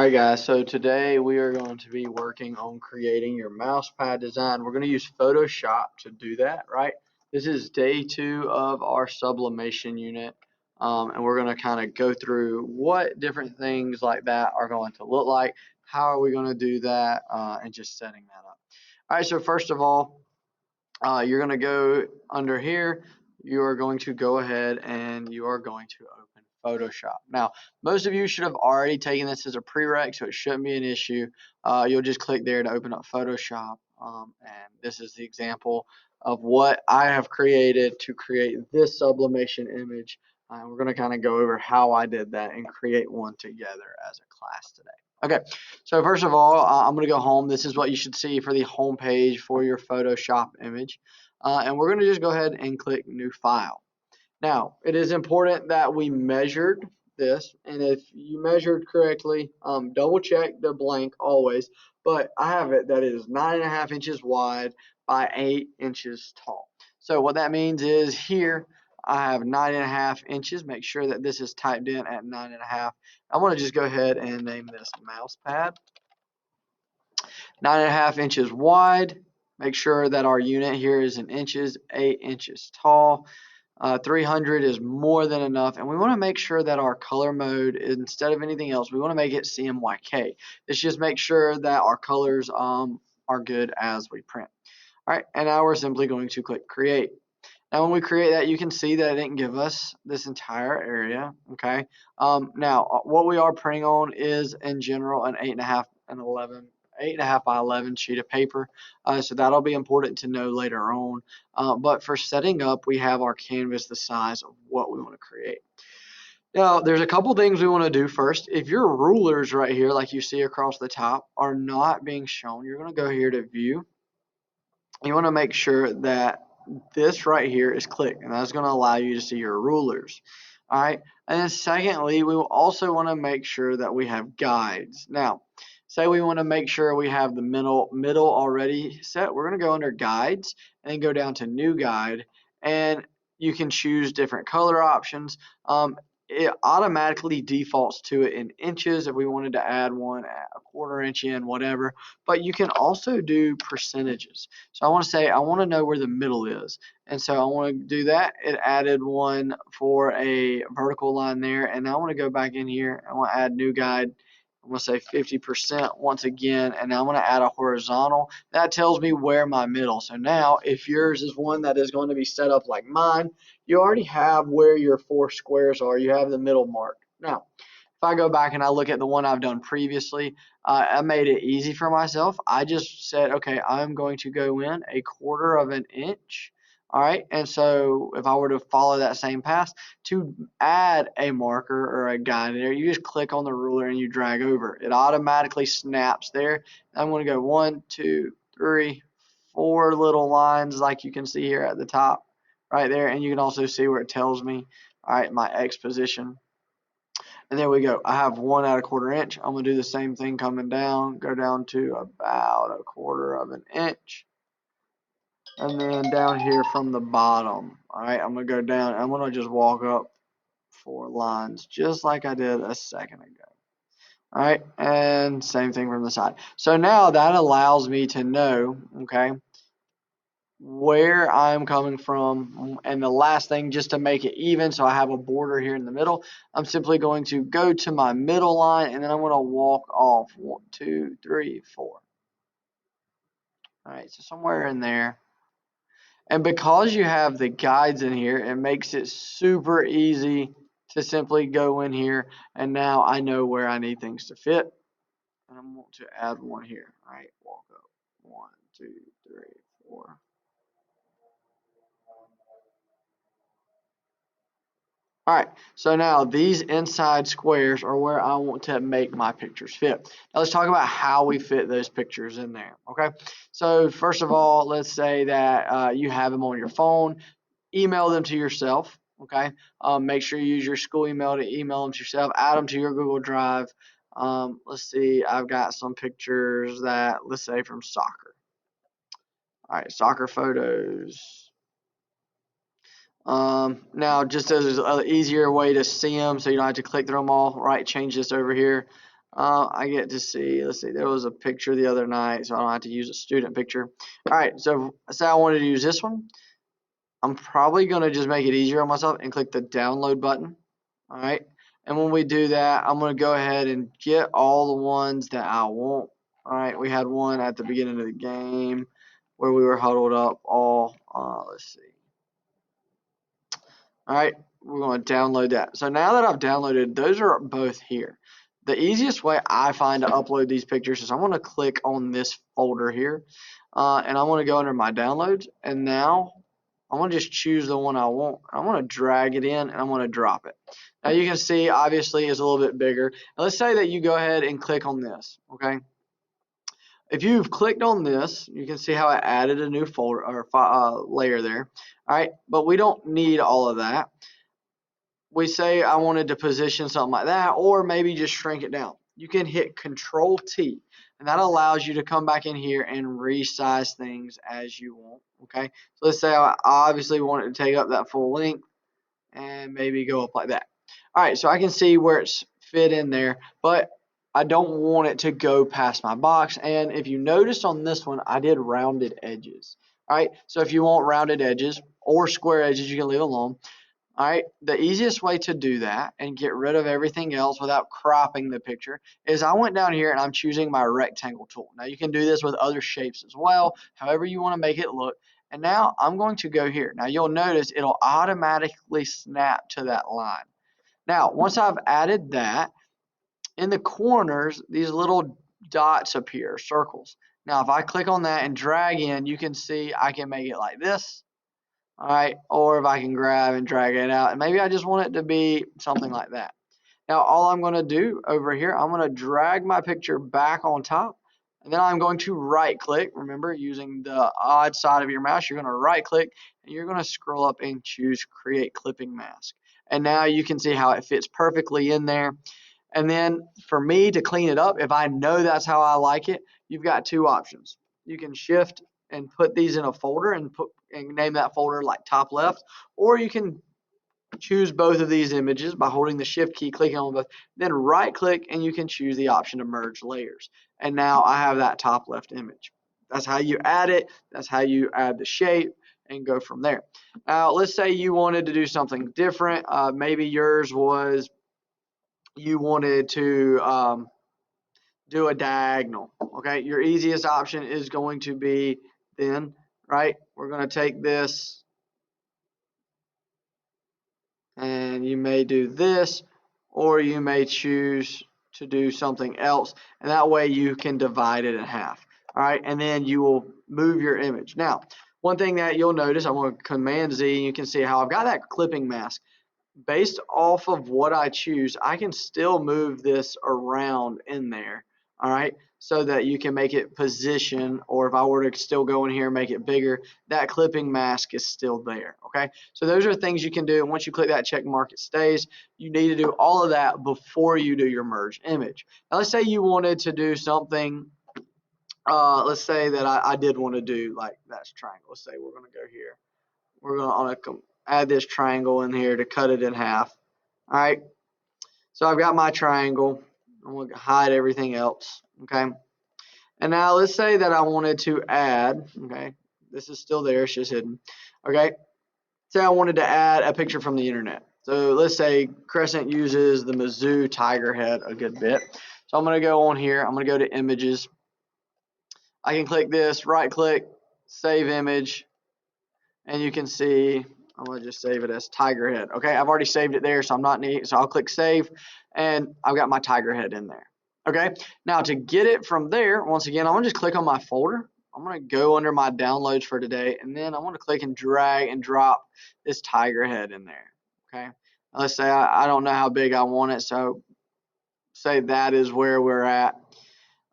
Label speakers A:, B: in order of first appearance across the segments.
A: Alright guys, so today we are going to be working on creating your mouse pad design. We're going to use Photoshop to do that, right? This is day 2 of our sublimation unit, and we're going to kind of go through what different things like that are going to look like, how are we going to do that, and just setting that up. Alright, so first of all, you're going to go under here. You are going to go ahead and you are going to open Photoshop. Now, most of you should have already taken this as a prereq, so it shouldn't be an issue. You'll just click there to open up Photoshop, and this is the example of what I have created to create this sublimation image. We're going to kind of go over how I did that and create one together as a class today. Okay, so first of all, I'm going to go home. This is what you should see for the home page for your Photoshop image. And we're going to just go ahead and click New File. Now, it is important that we measured this, and if you measured correctly, double check the blank always, but I have it that it is 9.5 inches wide by 8 inches tall. So what that means is here, I have 9.5 inches. Make sure that this is typed in at 9.5. I want to just go ahead and name this mouse pad. 9.5 inches wide. Make sure that our unit here is in inches, 8 inches tall. 300 is more than enough, and we want to make sure that our color mode, instead of anything else, we want to make it CMYK. This just makes sure that our colors are good as we print. All right, and now we're simply going to click Create. Now, when we create that, you can see that it didn't give us this entire area, okay? Now, what we are printing on is, in general, an 8.5 and 11, 8.5 by 11 sheet of paper, so that'll be important to know later on. But for setting up, we have our canvas the size of what we want to create. Now, there's a couple things we want to do first. If your rulers right here, like you see across the top, are not being shown, you're going to go here to View. You want to make sure that this right here is clicked, and that's going to allow you to see your rulers. All right, and then secondly, we will also want to make sure that we have guides. Now, say we want to make sure we have the middle already set. We're going to go under guides and then go down to new guide, and you can choose different color options. It automatically defaults to it in inches if we wanted to add one at a 1/4 inch in, whatever, but you can also do percentages. So I want to say I want to know where the middle is, and so I want to do that. It added one for a vertical line there, and I want to go back in here. I want to add new guide. I'm going to say 50% once again, and I'm going to add a horizontal. That tells me where my middle. So now, if yours is one that is going to be set up like mine, you already have where your 4 squares are. You have the middle marked. Now, if I go back and I look at the one I've done previously, I made it easy for myself. I just said, okay, I'm going to go in 1/4 of an inch. All right, and so if I were to follow that same path, to add a marker or a guide in there, you just click on the ruler and you drag over. It automatically snaps there. I'm going to go 1, 2, 3, 4 little lines like you can see here at the top right there, and you can also see where it tells me, all right, my X position. And there we go. I have 1 at a 1/4 inch. I'm going to do the same thing coming down, go down to about 1/4 of an inch. And then down here from the bottom, all right, I'm going to go down. I'm going to just walk up 4 lines just like I did a second ago. All right, and same thing from the side. So now that allows me to know, okay, where I'm coming from. And the last thing, just to make it even, so I have a border here in the middle, I'm simply going to go to my middle line, and then I'm going to walk off 1, 2, 3, 4. All right, so somewhere in there. And because you have the guides in here, it makes it super easy to simply go in here, and now I know where I need things to fit. And I want to add one here. All right, walk up 1, 2, 3, 4. All right, so now these inside squares are where I want to make my pictures fit. Now let's talk about how we fit those pictures in there, okay? So first of all, let's say that you have them on your phone. Email them to yourself, okay? Make sure you use your school email to email them to yourself. Add them to your Google Drive. Let's see, I've got some pictures that, let's say, from soccer. All right, soccer photos. Now, just as an easier way to see them, so you don't have to click through them all, right? Change this over here. I get to see, let's see, there was a picture the other night, so I don't have to use a student picture. All right, so say I wanted to use this one. I'm probably going to just make it easier on myself and click the download button. All right. And when we do that, I'm going to go ahead and get all the ones that I want. All right. We had one at the beginning of the game where we were huddled up all, let's see. All right. We're going to download that. So now that I've downloaded, those are both here. The easiest way I find to upload these pictures is I'm going to click on this folder here. And I'm going to go under my downloads. And now I want to just choose the one I want. I want to drag it in and I want to drop it. Now you can see obviously it's a little bit bigger. Now let's say that you go ahead and click on this, okay? If you've clicked on this, you can see how I added a new folder or layer there. All right, but we don't need all of that. We say I wanted to position something like that, or maybe just shrink it down. You can hit Control T, and that allows you to come back in here and resize things as you want. Okay, so let's say I obviously want it to take up that full length and maybe go up like that. All right, so I can see where it's fit in there, but I don't want it to go past my box. And if you notice on this one, I did rounded edges. All right, so if you want rounded edges or square edges, you can leave alone. All right, the easiest way to do that and get rid of everything else without cropping the picture is I went down here and I'm choosing my rectangle tool. Now you can do this with other shapes as well, however you want to make it look. And now I'm going to go here. Now you'll notice it'll automatically snap to that line. Now, once I've added that, in the corners, these little dots appear, circles. Now, if I click on that and drag in, you can see I can make it like this. All right, or if I can grab and drag it out, and maybe I just want it to be something like that. Now all I'm going to do over here, I'm going to drag my picture back on top, and then I'm going to right click. Remember, using the odd side of your mouse, you're going to right click and you're going to scroll up and choose create clipping mask. And now you can see how it fits perfectly in there. And then for me to clean it up, if I know that's how I like it, you've got two options. You can shift and put these in a folder and name that folder like top left, or you can choose both of these images by holding the shift key, clicking on both, then right click and you can choose the option to merge layers. And now I have that top left image. That's how you add it. That's how you add the shape and go from there. Now, let's say you wanted to do something different. Maybe yours was you wanted to do a diagonal. Okay, your easiest option is going to be then, right? We're going to take this and you may do this, or you may choose to do something else, and that way you can divide it in half. All right, and then you will move your image. Now, one thing that you'll notice, I'm going to Command Z, and you can see how I've got that clipping mask. Based off of what I choose, I can still move this around in there, all right, so that you can make it position, or if I were to still go in here and make it bigger, that clipping mask is still there, okay? So those are things you can do, and once you click that check mark, it stays. You need to do all of that before you do your merge image. Now, let's say you wanted to do something, let's say that I did want to do like that triangle. Let's say we're going to go here. We're going to add this triangle in here to cut it in half. All right. So I've got my triangle. I'm going to hide everything else. Okay. And now let's say that I wanted to add, okay, this is still there, it's just hidden. Okay. Say I wanted to add a picture from the internet. So let's say Crescent uses the Mizzou tiger head a good bit. So I'm going to go on here. I'm going to go to images. I can click this, right click, save image. And you can see, I'm going to just save it as tiger head. Okay, I've already saved it there, so I'm not needing, so I'll click save, and I've got my tiger head in there. Okay, now to get it from there, once again, I'm going to just click on my folder. I'm going to go under my downloads for today, and then I'm going to click and drag and drop this tiger head in there. Okay, let's say I don't know how big I want it, so say that is where we're at.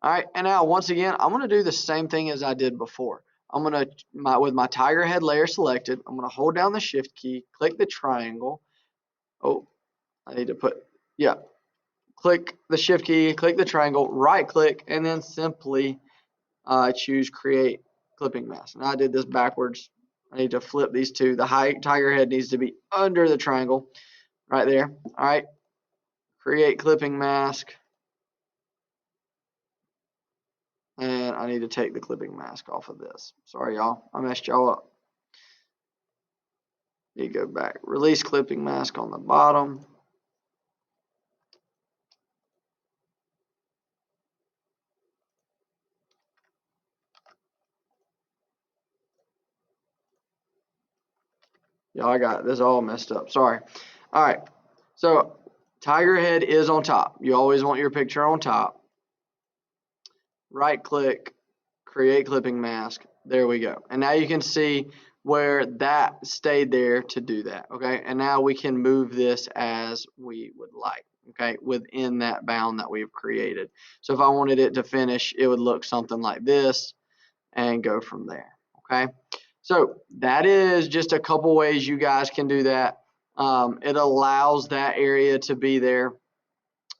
A: All right, and now once again, I'm going to do the same thing as I did before. I'm going to, with my tiger head layer selected, I'm going to hold down the shift key, click the triangle. Oh, I need to put, yeah, click the shift key, click the triangle, right click, and then simply choose create clipping mask. Now I did this backwards. I need to flip these two. The tiger head needs to be under the triangle right there. All right, create clipping mask. I need to take the clipping mask off of this. Sorry, y'all. I messed y'all up. You go back. Release clipping mask on the bottom. Y'all, I got this all messed up. Sorry. All right. So tiger head is on top. You always want your picture on top. Right click, create clipping mask. There we go. And now you can see where that stayed there to do that. Okay. And now we can move this as we would like. Okay. Within that bound that we've created. So if I wanted it to finish, it would look something like this and go from there. Okay. So that is just a couple ways you guys can do that. It allows that area to be there.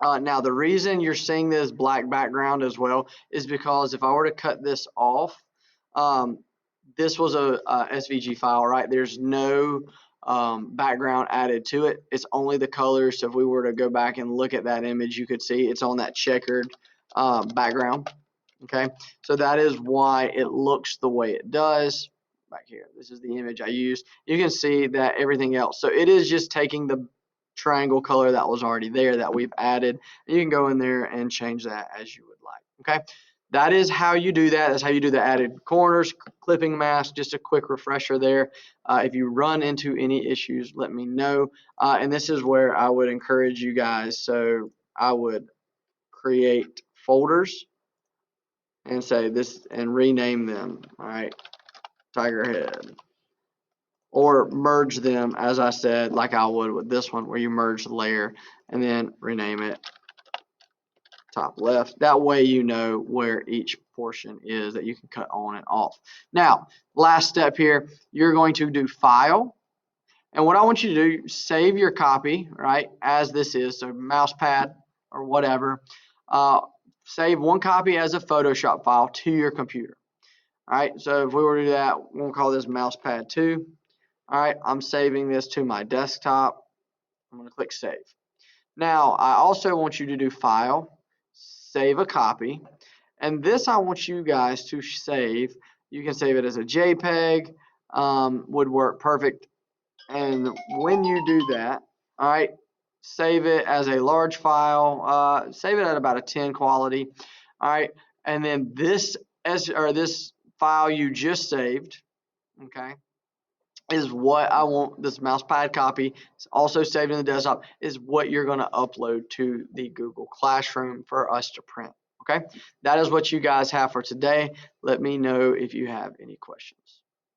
A: Now, the reason you're seeing this black background as well is because if I were to cut this off, um, this was a SVG file, right? There's no background added to it. It's only the colors. So if we were to go back and look at that image, you could see it's on that checkered background. Okay, so that is why it looks the way it does. Back here, this is the image I used. You can see that everything else. So it is just taking the triangle color that was already there that we've added. And you can go in there and change that as you would like. Okay, that is how you do that. That's how you do the added corners, clipping mask. Just a quick refresher there. If you run into any issues, let me know. And this is where I would encourage you guys. So I would create folders and say this and rename them. All right, tiger head, or merge them, as I said, like I would with this one, where you merge the layer and then rename it top left. That way you know where each portion is that you can cut on and off. Now, last step here, you're going to do file. And what I want you to do, save your copy, right, as this is, so mousepad or whatever. Save one copy as a Photoshop file to your computer. All right, so if we were to do that, we'll call this mousepad 2. All right, I'm saving this to my desktop. I'm going to click save. Now, I also want you to do file, save a copy, and this I want you guys to save. You can save it as a JPEG, would work perfect. And when you do that, all right, save it as a large file, save it at about a 10 quality. All right, and then this file you just saved, okay, is what I want. This mousepad copy is also saved in the desktop, is what you're going to upload to the Google Classroom for us to print. Okay, that is what you guys have for today. Let me know if you have any questions.